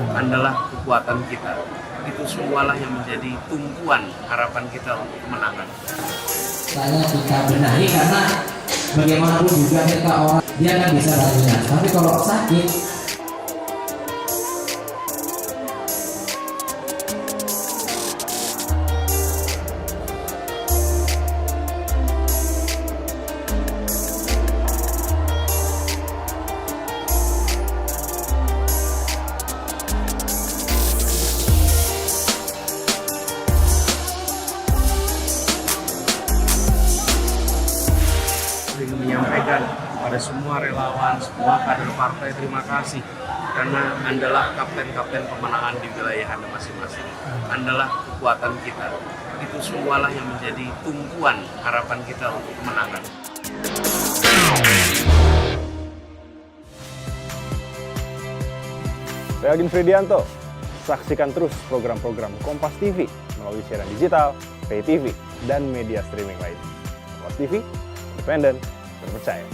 adalah kekuatan kita. Itu semualah yang menjadi tumpuan harapan kita untuk kemenangan. Saya kita benahi karena bagaimanapun juga ketika orang dia kan bisa banyak, tapi kalau sakit ingin menyampaikan pada semua relawan, semua kader partai terima kasih karena Andalah kapten-kapten kemenangan di wilayah Anda masing-masing. Andalah kekuatan kita. Itu semualah yang menjadi tumpuan harapan kita untuk kemenangan. Saya Agin Fridianto. Saksikan terus program-program Kompas TV melalui siaran digital, pay TV, dan media streaming lain. Kompas TV, independen, terpercaya.